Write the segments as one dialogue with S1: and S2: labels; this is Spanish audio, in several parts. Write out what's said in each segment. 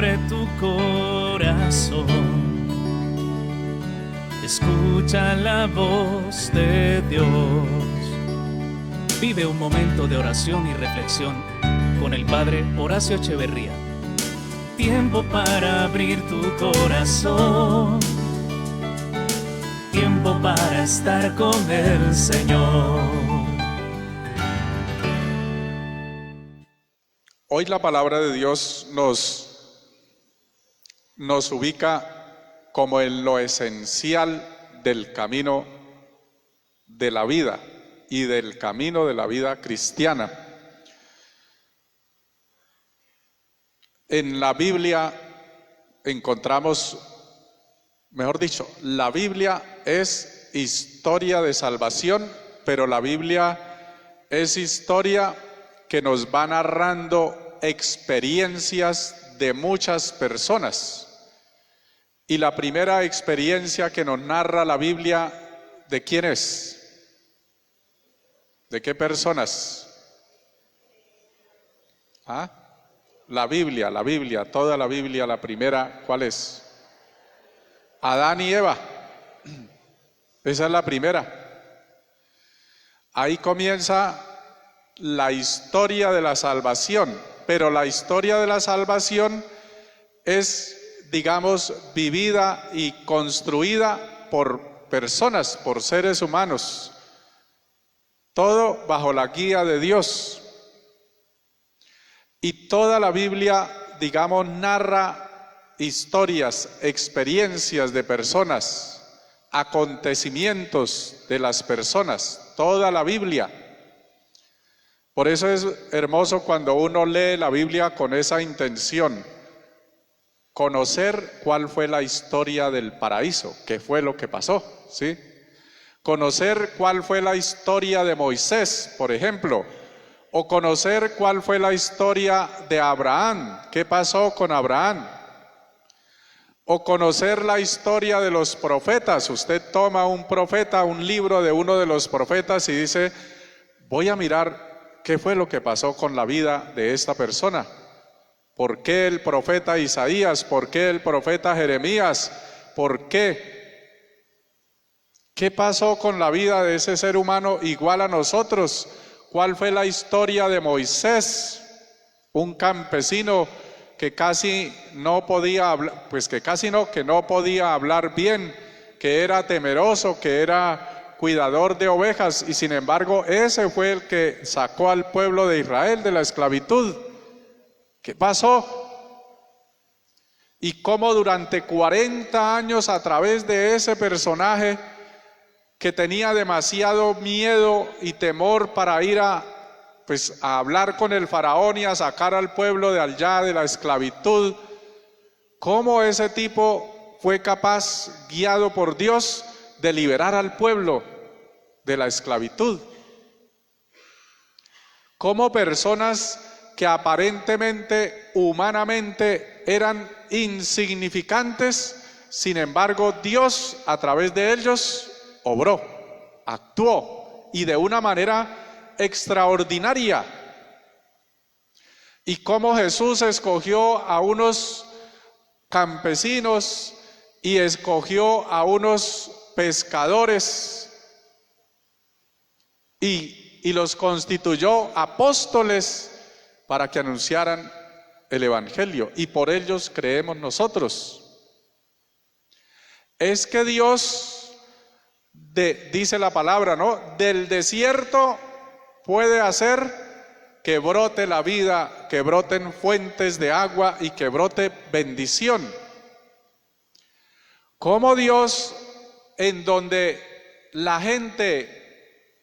S1: abre tu corazón, escucha la voz de Dios. Vive un momento de oración y reflexión con el Padre Horacio Echeverría. Tiempo para abrir tu corazón, tiempo para estar con el Señor.
S2: Hoy la palabra de Dios nos ubica como en lo esencial del camino de la vida y del camino de la vida cristiana. En la Biblia encontramos, mejor dicho, la Biblia es historia de salvación, pero la Biblia es historia que nos va narrando experiencias de muchas personas. Y la primera experiencia que nos narra la Biblia, ¿de quién es? ¿De qué personas? La Biblia, toda la Biblia, la primera, ¿cuál es? Adán y Eva. Esa es la primera. Ahí comienza la historia de la salvación, pero la historia de la salvación es, digamos, vivida y construida por personas, por seres humanos, todo bajo la guía de Dios. Y toda la Biblia, digamos, narra historias, experiencias de personas, acontecimientos de las personas, toda la Biblia. Por eso es hermoso cuando uno lee la Biblia con esa intención, conocer cuál fue la historia del paraíso, qué fue lo que pasó, ¿sí? Conocer cuál fue la historia de Moisés, por ejemplo, o conocer cuál fue la historia de Abraham, qué pasó con Abraham, o conocer la historia de los profetas. Usted toma un profeta, un libro de uno de los profetas y dice, voy a mirar ¿qué fue lo que pasó con la vida de esta persona? ¿Por qué el profeta Isaías? ¿Por qué el profeta Jeremías? ¿Por qué? ¿Qué pasó con la vida de ese ser humano igual a nosotros? ¿Cuál fue la historia de Moisés? Un campesino que casi no podía hablar, que no podía hablar bien, que era temeroso, que era cuidador de ovejas, y sin embargo ese fue el que sacó al pueblo de Israel de la esclavitud. ¿Qué pasó? Y cómo durante 40 años a través de ese personaje que tenía demasiado miedo y temor para ir a hablar con el faraón y a sacar al pueblo de allá de la esclavitud, cómo ese tipo fue capaz, guiado por Dios, de liberar al pueblo de la esclavitud. Como personas que aparentemente, humanamente, eran insignificantes, sin embargo, Dios a través de ellos obró, actuó, y de una manera extraordinaria. Y cómo Jesús escogió a unos campesinos y escogió a unos pescadores y los constituyó apóstoles para que anunciaran el evangelio, y por ellos creemos nosotros. Es que Dios, dice la palabra, ¿no? Del desierto puede hacer que brote la vida, que broten fuentes de agua y que brote bendición. Como Dios, en donde la gente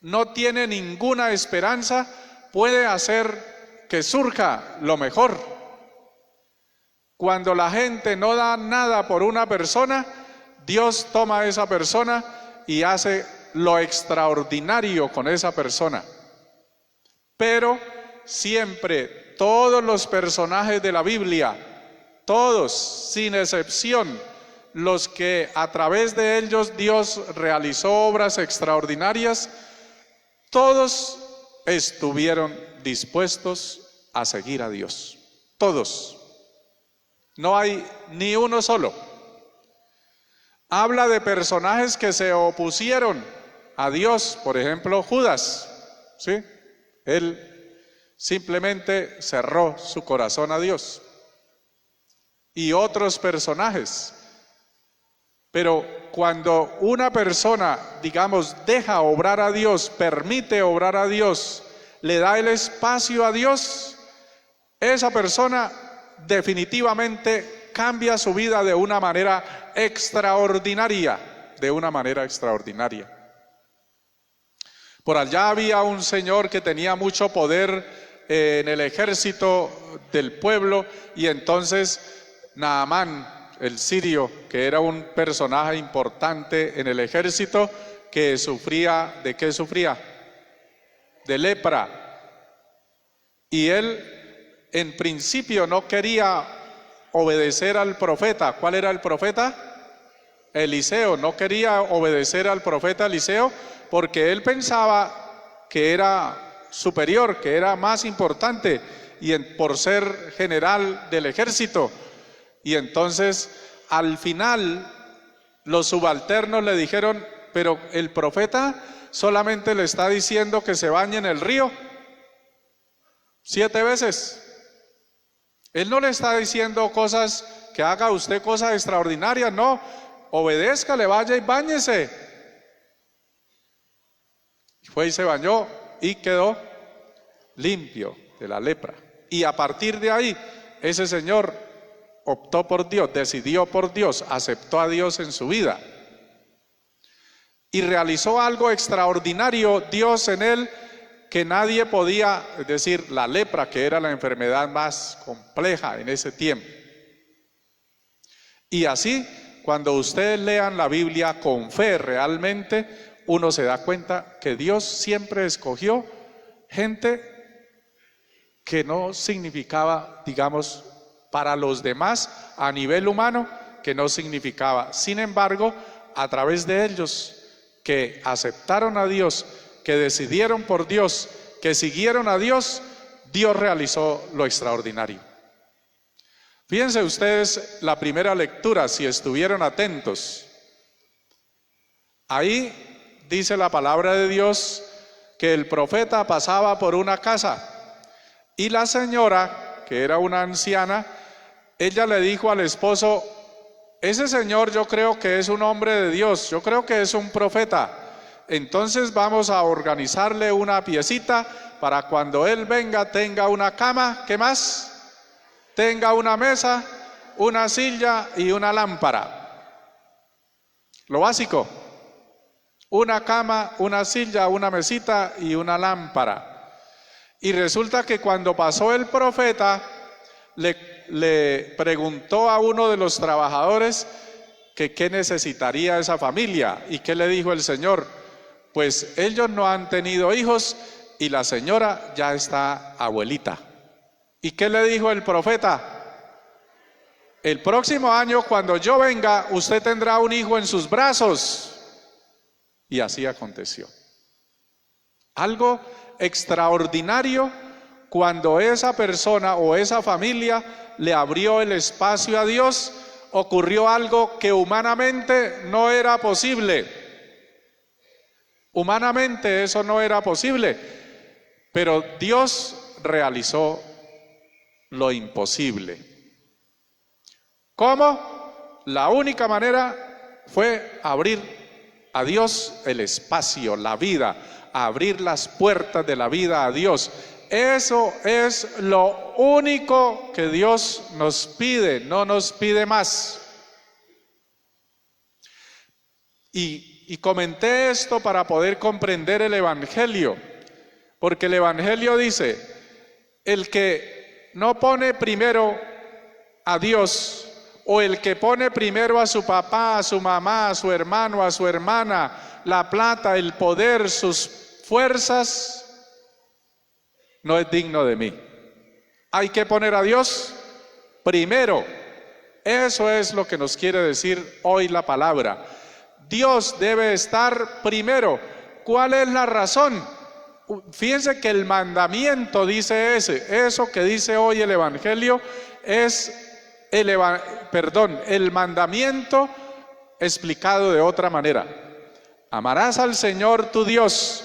S2: no tiene ninguna esperanza, puede hacer que surja lo mejor. Cuando la gente no da nada por una persona, Dios toma a esa persona y hace lo extraordinario con esa persona. Pero siempre, todos los personajes de la Biblia, todos, sin excepción, los que a través de ellos Dios realizó obras extraordinarias, todos estuvieron dispuestos a seguir a Dios. Todos. No hay ni uno solo. Habla de personajes que se opusieron a Dios, por ejemplo, Judas, ¿sí? Él simplemente cerró su corazón a Dios. Y otros personajes. Pero cuando una persona, digamos, deja obrar a Dios, permite obrar a Dios, le da el espacio a Dios, esa persona definitivamente cambia su vida de una manera extraordinaria, Por allá había un señor que tenía mucho poder en el ejército del pueblo, y entonces Naamán, el sirio, que era un personaje importante en el ejército, que sufría, ¿de qué sufría? De lepra. Y él en principio no quería obedecer al profeta. ¿Cuál era el profeta? Eliseo. No quería obedecer al profeta Eliseo porque él pensaba que era superior, que era más importante, por ser general del ejército. Y entonces al final los subalternos le dijeron: pero el profeta solamente le está diciendo que se bañe en el río 7 veces. Él no le está diciendo cosas, que haga usted cosas extraordinarias, no, obedézcale, vaya y báñese. Fue y se bañó y quedó limpio de la lepra. Y a partir de ahí, ese señor optó por Dios, decidió por Dios, aceptó a Dios en su vida. Y realizó algo extraordinario Dios en él, que nadie podía, es decir, la lepra, que era la enfermedad más compleja en ese tiempo. Y así, cuando ustedes lean la Biblia con fe realmente, uno se da cuenta que Dios siempre escogió gente que no significaba, digamos, para los demás a nivel humano, que no significaba. Sin embargo, a través de ellos que aceptaron a Dios, que decidieron por Dios, que siguieron a Dios, Dios realizó lo extraordinario. Fíjense ustedes la primera lectura, si estuvieron atentos. Ahí dice la palabra de Dios que el profeta pasaba por una casa y la señora, que era una anciana, ella le dijo al esposo: ese señor yo creo que es un hombre de Dios, yo creo que es un profeta. Entonces vamos a organizarle una piecita para cuando él venga tenga una cama, ¿qué más? Tenga una mesa, una silla y una lámpara. Lo básico: una cama, una silla, una mesita y una lámpara. Y resulta que cuando pasó el profeta, le preguntó a uno de los trabajadores que qué necesitaría esa familia. ¿Y qué le dijo el Señor? Pues ellos no han tenido hijos y la señora ya está abuelita. ¿Y qué le dijo el profeta? El próximo año, cuando yo venga, usted tendrá un hijo en sus brazos. Y así aconteció. Algo extraordinario cuando esa persona o esa familia le abrió el espacio a Dios. Ocurrió algo que humanamente no era posible. Humanamente eso no era posible, pero Dios realizó lo imposible. ¿Cómo? La única manera fue abrir a Dios el espacio, la vida, abrir las puertas de la vida a Dios. Eso es lo único que Dios nos pide, no nos pide más. Y comenté esto para poder comprender el Evangelio, porque el Evangelio dice: el que no pone primero a Dios, o el que pone primero a su papá, a su mamá, a su hermano, a su hermana, la plata, el poder, sus fuerzas, no es digno de mí. Hay que poner a Dios primero. Eso es lo que nos quiere decir hoy la palabra. Dios debe estar primero. ¿Cuál es la razón? Fíjense que el mandamiento dice eso que dice hoy el Evangelio es el mandamiento explicado de otra manera. Amarás al Señor tu Dios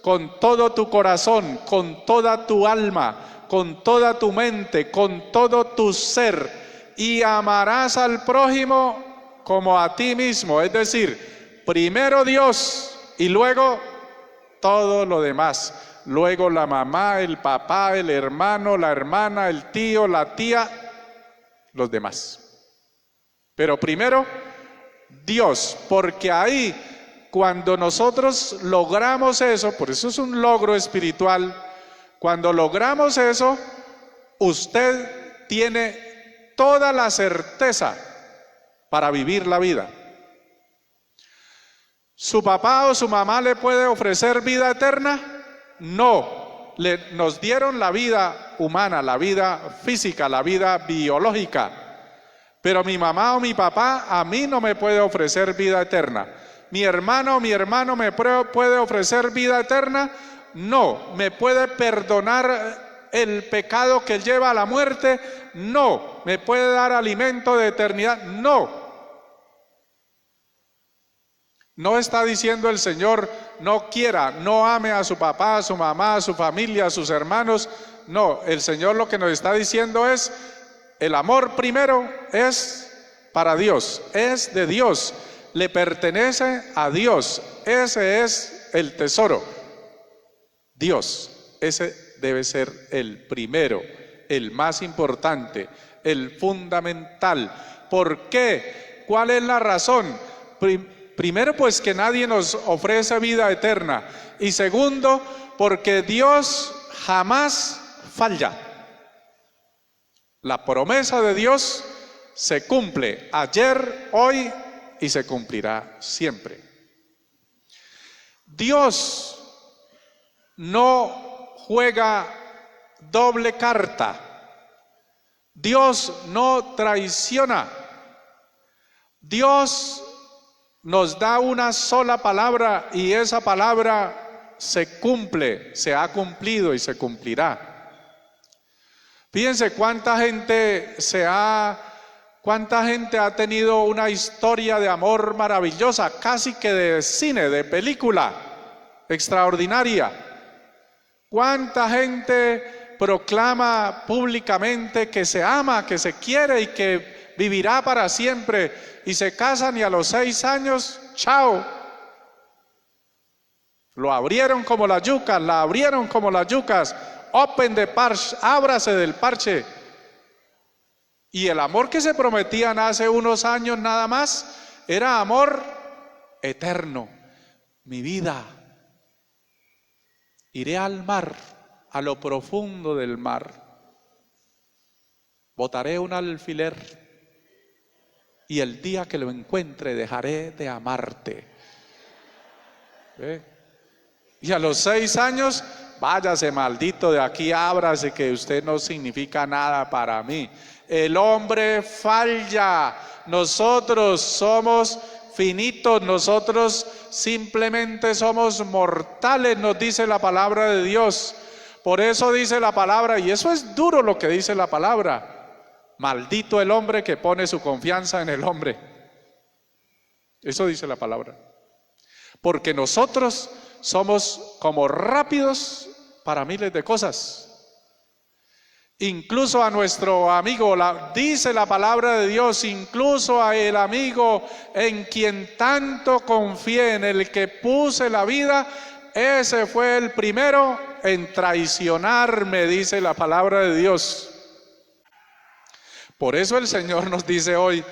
S2: con todo tu corazón, con toda tu alma, con toda tu mente, con todo tu ser, y amarás al prójimo como a ti mismo. Es decir, primero Dios y luego todo lo demás. Luego la mamá, el papá, el hermano, la hermana, el tío, la tía, los demás. Pero primero Dios, porque ahí cuando nosotros logramos eso, por eso es un logro espiritual, cuando logramos eso, usted tiene toda la certeza para vivir la vida. ¿Su papá o su mamá le puede ofrecer vida eterna? No. Nos dieron la vida humana, la vida física, la vida biológica. Pero mi mamá o mi papá a mí no me puede ofrecer vida eterna. ¿Mi hermano o mi hermano me puede ofrecer vida eterna? No. ¿Me puede perdonar el pecado que lleva a la muerte? No. ¿Me puede dar alimento de eternidad? No. No está diciendo el Señor, no quiera, no ame a su papá, a su mamá, a su familia, a sus hermanos. No, el Señor lo que nos está diciendo es, el amor primero es para Dios, es de Dios, le pertenece a Dios. Ese es el tesoro. Dios, ese debe ser el primero, el más importante, el fundamental. ¿Por qué? ¿Cuál es la razón? Primero, pues que nadie nos ofrece vida eterna. Y segundo, porque Dios jamás falla. La promesa de Dios se cumple ayer, hoy y se cumplirá siempre. Dios no juega doble carta. Dios no traiciona. Dios nos da una sola palabra y esa palabra se cumple, se ha cumplido y se cumplirá. Fíjense cuánta gente ha tenido una historia de amor maravillosa, casi que de cine, de película, extraordinaria. Cuánta gente proclama públicamente que se ama, que se quiere y que vivirá para siempre, y se casan y a los 6 años, chao. Lo abrieron como las yucas, la abrieron como las yucas. Open the parche, ábrase del parche. Y el amor que se prometían hace unos años nada más era amor eterno. Mi vida, iré al mar, a lo profundo del mar. Botaré un alfiler y el día que lo encuentre dejaré de amarte. ¿Ve? Y a los 6 años, váyase maldito de aquí, ábrase que usted no significa nada para mí. El hombre falla, nosotros somos finitos, nosotros simplemente somos mortales, nos dice la palabra de Dios. Por eso dice la palabra, y eso es duro lo que dice la palabra: maldito el hombre que pone su confianza en el hombre. Eso dice la palabra. Porque nosotros somos como rápidos para miles de cosas. Incluso a nuestro amigo, dice la palabra de Dios, incluso a el amigo en quien tanto confié, en el que puse la vida, ese fue el primero en traicionarme, dice la palabra de Dios. Por eso el Señor nos dice hoy,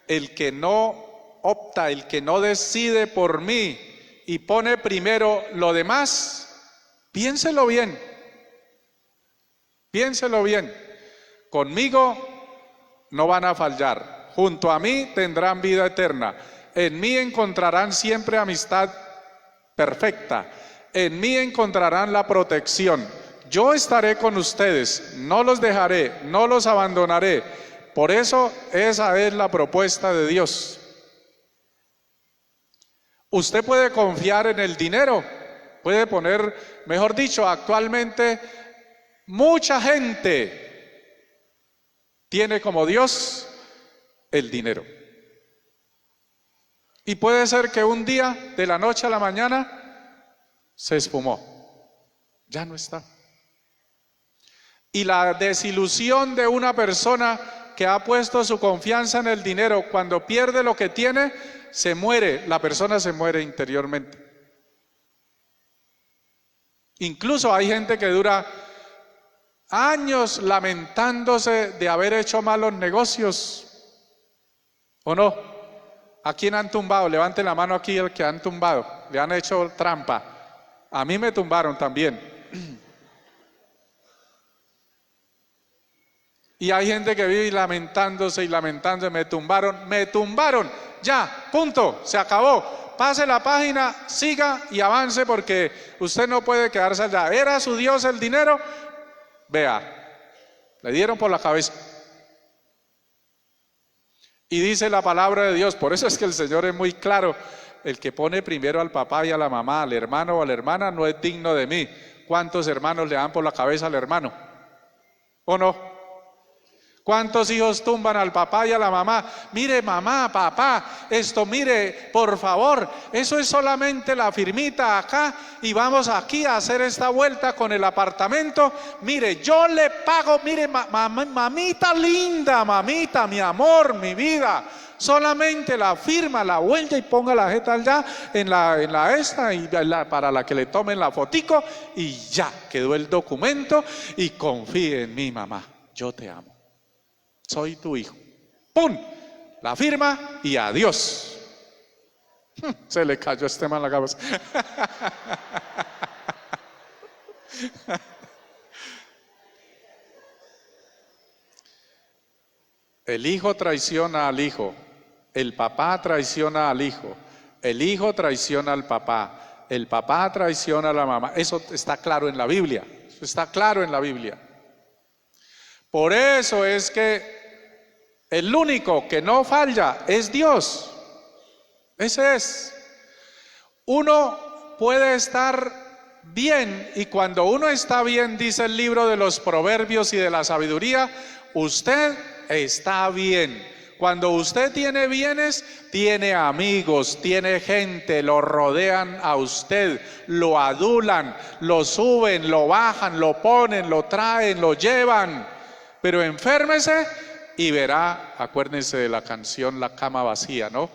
S2: el que no opta, el que no decide por mí y pone primero lo demás, piénselo bien. Piénselo bien, conmigo no van a fallar, junto a mí tendrán vida eterna, en mí encontrarán siempre amistad perfecta, en mí encontrarán la protección, yo estaré con ustedes, no los dejaré, no los abandonaré. Por eso esa es la propuesta de Dios. Usted puede confiar en el dinero, puede poner, mejor dicho, actualmente mucha gente tiene como Dios el dinero. Y puede ser que un día, de la noche a la mañana, se esfumó. Ya no está. Y la desilusión de una persona que ha puesto su confianza en el dinero, cuando pierde lo que tiene, se muere, la persona se muere interiormente. Incluso hay gente que dura años lamentándose de haber hecho malos negocios, ¿o no? ¿A quién han tumbado? Levante la mano aquí el que han tumbado, le han hecho trampa. A mí me tumbaron también. Y hay gente que vive lamentándose y lamentándose, me tumbaron, ya, punto, se acabó. Pase la página, siga y avance porque usted no puede quedarse allá. ¿Era su Dios el dinero? Vea, le dieron por la cabeza. Y dice la palabra de Dios, por eso es que el Señor es muy claro, el que pone primero al papá y a la mamá, al hermano o a la hermana, no es digno de mí. ¿Cuántos hermanos le dan por la cabeza al hermano? ¿O no? ¿Cuántos hijos tumban al papá y a la mamá? Mire, mamá, papá, esto, mire, por favor, eso es solamente la firmita acá y vamos aquí a hacer esta vuelta con el apartamento. Mire, yo le pago, mire, mamita linda, mamita, mi amor, mi vida. Solamente la firma, la vuelta y ponga la jeta allá en la esta y para la que le tomen la fotico y ya quedó el documento y confíe en mí, mamá, yo te amo. Soy tu hijo. ¡Pum! La firma y adiós. Se le cayó este man la cabeza. El hijo traiciona al hijo. El papá traiciona al hijo. El hijo traiciona al papá. El papá traiciona a la mamá. Eso está claro en la Biblia. Eso está claro en la Biblia. Por eso es que el único que no falla es Dios. Ese es. Uno puede estar bien y cuando uno está bien, dice el libro de los Proverbios y de la sabiduría, usted está bien. Cuando usted tiene bienes, tiene amigos, tiene gente, lo rodean a usted, lo adulan, lo suben, lo bajan, lo ponen, lo traen, lo llevan. Pero enférmese y verá, acuérdense de la canción La cama vacía, ¿no?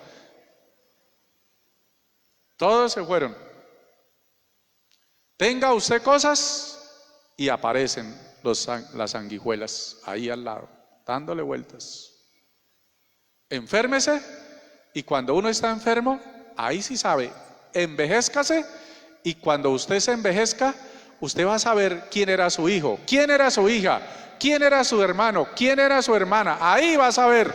S2: Todos se fueron. Tenga usted cosas y aparecen las sanguijuelas ahí al lado, dándole vueltas. Enférmese y cuando uno está enfermo, ahí sí sabe, envejézcase y cuando usted se envejezca, usted va a saber quién era su hijo, quién era su hija, quién era su hermano, quién era su hermana, ahí vas a ver.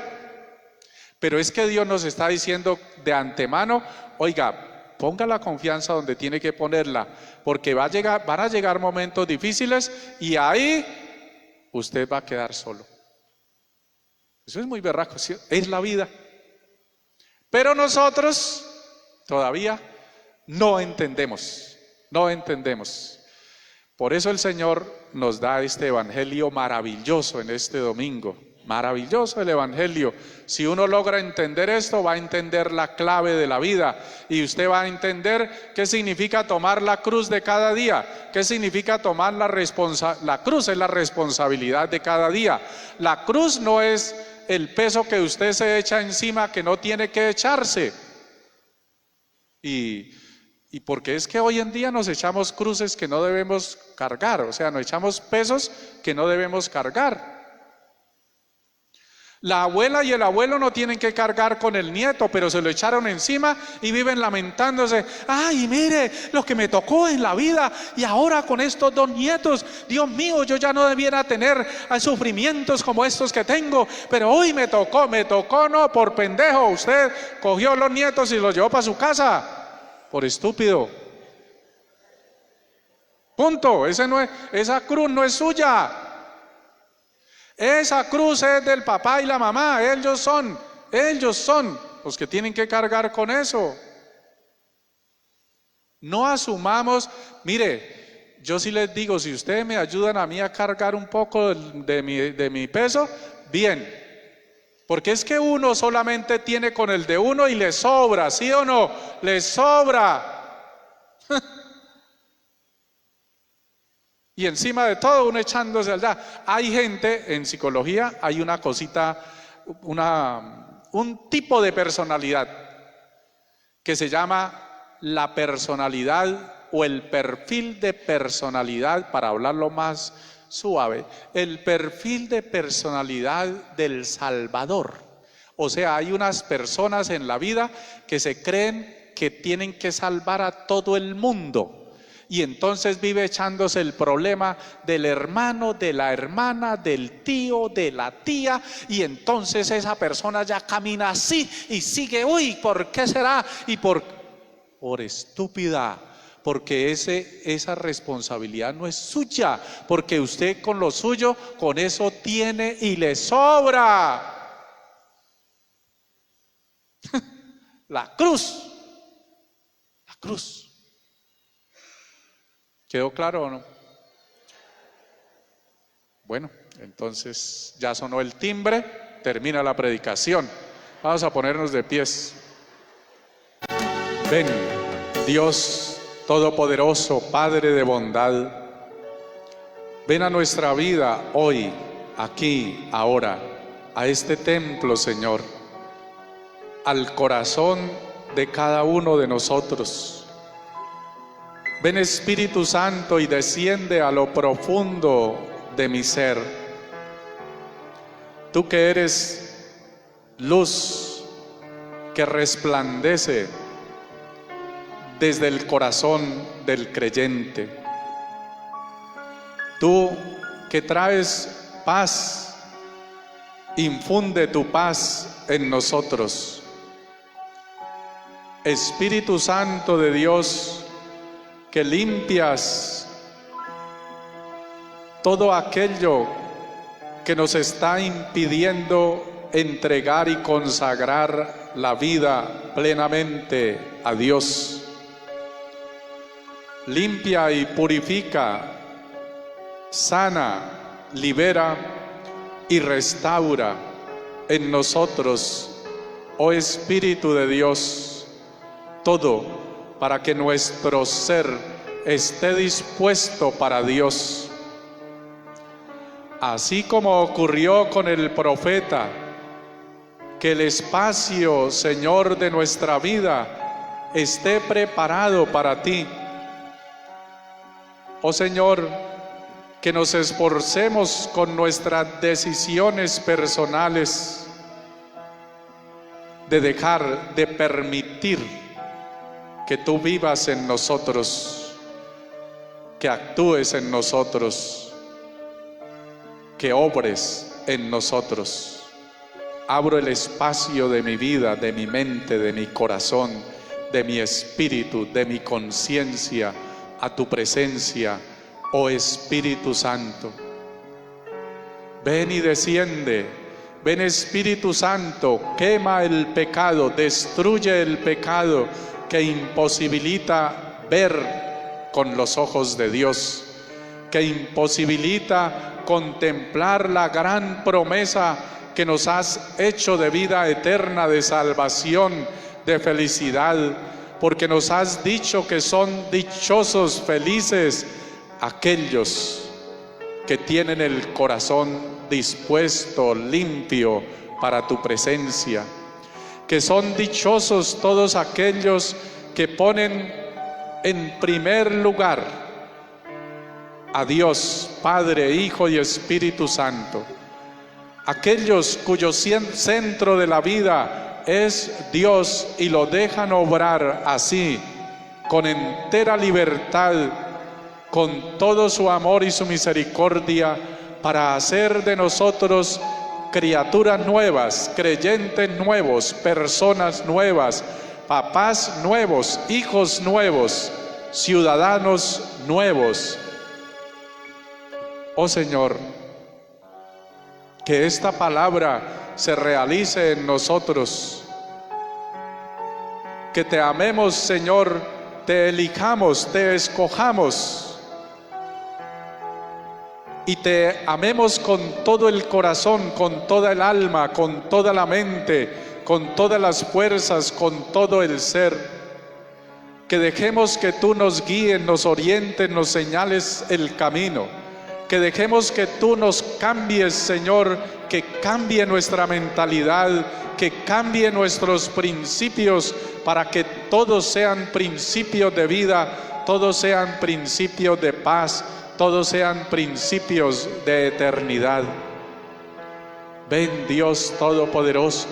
S2: Pero es que Dios nos está diciendo de antemano, oiga, ponga la confianza donde tiene que ponerla, porque van a llegar momentos difíciles y ahí usted va a quedar solo. Eso es muy berraco, ¿sí? Es la vida. Pero nosotros todavía no entendemos. Por eso el Señor nos da este evangelio maravilloso en este domingo. Maravilloso el evangelio. Si uno logra entender esto, va a entender la clave de la vida y usted va a entender qué significa tomar la cruz de cada día, qué significa tomar la cruz es la responsabilidad de cada día. La cruz no es el peso que usted se echa encima que no tiene que echarse. Y porque es que hoy en día nos echamos cruces que no debemos cargar, o sea, nos echamos pesos que no debemos cargar. La abuela y el abuelo no tienen que cargar con el nieto, pero se lo echaron encima y viven lamentándose. Ay, mire lo que me tocó en la vida y ahora con estos dos nietos, Dios mío, yo ya no debiera tener sufrimientos como estos que tengo, pero hoy me tocó no, por pendejo, usted cogió los nietos y los llevó para su casa, por estúpido. Punto, esa cruz no es suya. Esa cruz es del papá y la mamá, ellos son los que tienen que cargar con eso. No asumamos, mire, yo sí les digo, si ustedes me ayudan a mí a cargar un poco de mi peso, bien. Porque es que uno solamente tiene con el de uno y le sobra, ¿sí o no? Le sobra. Y encima de todo uno echándose allá. Hay gente, en psicología hay una cosita, un tipo de personalidad que se llama la personalidad o el perfil de personalidad, para hablarlo más suave, el perfil de personalidad del Salvador. O sea, hay unas personas en la vida que se creen que tienen que salvar a todo el mundo y entonces vive echándose el problema del hermano, de la hermana, del tío, de la tía, y entonces esa persona ya camina así y sigue, uy, ¿por qué será? Y por estúpida. Porque esa responsabilidad no es suya, porque usted con lo suyo, con eso tiene y le sobra. La cruz. La cruz. ¿Quedó claro o no? Bueno, entonces ya sonó el timbre, termina la predicación. Vamos a ponernos de pies. Ven, Dios Todopoderoso, Padre de bondad, ven a nuestra vida hoy, aquí, ahora, a este templo, Señor, al corazón de cada uno de nosotros. Ven, Espíritu Santo, y desciende a lo profundo de mi ser. Tú que eres luz que resplandece desde el corazón del creyente. Tú que traes paz, infunde tu paz en nosotros. Espíritu Santo de Dios, que limpias todo aquello que nos está impidiendo entregar y consagrar la vida plenamente a Dios. Limpia y purifica, sana, libera y restaura en nosotros, oh Espíritu de Dios, todo para que nuestro ser esté dispuesto para Dios. Así como ocurrió con el profeta, que el espacio, Señor, de nuestra vida esté preparado para ti. Oh Señor, que nos esforcemos con nuestras decisiones personales de dejar de permitir que tú vivas en nosotros, que actúes en nosotros, que obres en nosotros. Abro el espacio de mi vida, de mi mente, de mi corazón, de mi espíritu, de mi conciencia, a tu presencia, oh Espíritu Santo. Ven y desciende, ven Espíritu Santo, quema el pecado, destruye el pecado que imposibilita ver con los ojos de Dios, que imposibilita contemplar la gran promesa que nos has hecho de vida eterna, de salvación, de felicidad, porque nos has dicho que son dichosos, felices aquellos que tienen el corazón dispuesto, limpio para tu presencia, que son dichosos todos aquellos que ponen en primer lugar a Dios, Padre, Hijo y Espíritu Santo, aquellos cuyo centro de la vida es Dios y lo dejan obrar así, con entera libertad, con todo su amor y su misericordia, para hacer de nosotros criaturas nuevas, creyentes nuevos, personas nuevas, papás nuevos, hijos nuevos, ciudadanos nuevos. Oh Señor, que esta palabra se realice en nosotros, que te amemos, Señor, te elijamos, te escojamos y te amemos con todo el corazón, con toda el alma, con toda la mente, con todas las fuerzas, con todo el ser. Que dejemos que tú nos guíes, nos orientes, nos señales el camino. Que dejemos que tú nos cambies, Señor, que cambie nuestra mentalidad, que cambie nuestros principios, para que todos sean principios de vida, todos sean principios de paz, todos sean principios de eternidad. Ven, Dios Todopoderoso,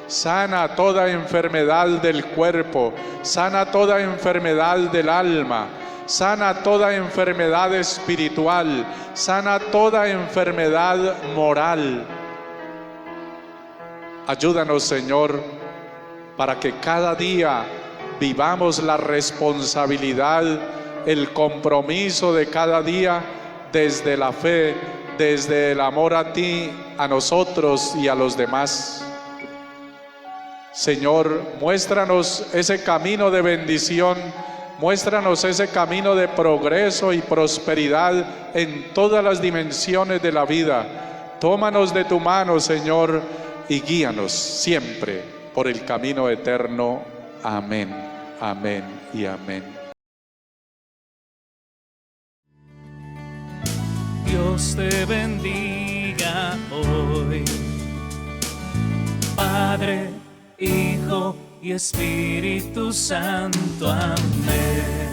S2: sana toda enfermedad del cuerpo, sana toda enfermedad del alma, sana toda enfermedad espiritual, sana toda enfermedad moral. Ayúdanos, Señor, para que cada día vivamos la responsabilidad, el compromiso de cada día desde la fe, desde el amor a ti, a nosotros y a los demás. Señor, muéstranos ese camino de bendición, muéstranos ese camino de progreso y prosperidad en todas las dimensiones de la vida. Tómanos de tu mano, Señor, y guíanos siempre por el camino eterno. Amén, amén y amén.
S1: Dios te bendiga hoy, Padre, Hijo y Espíritu Santo. Amén.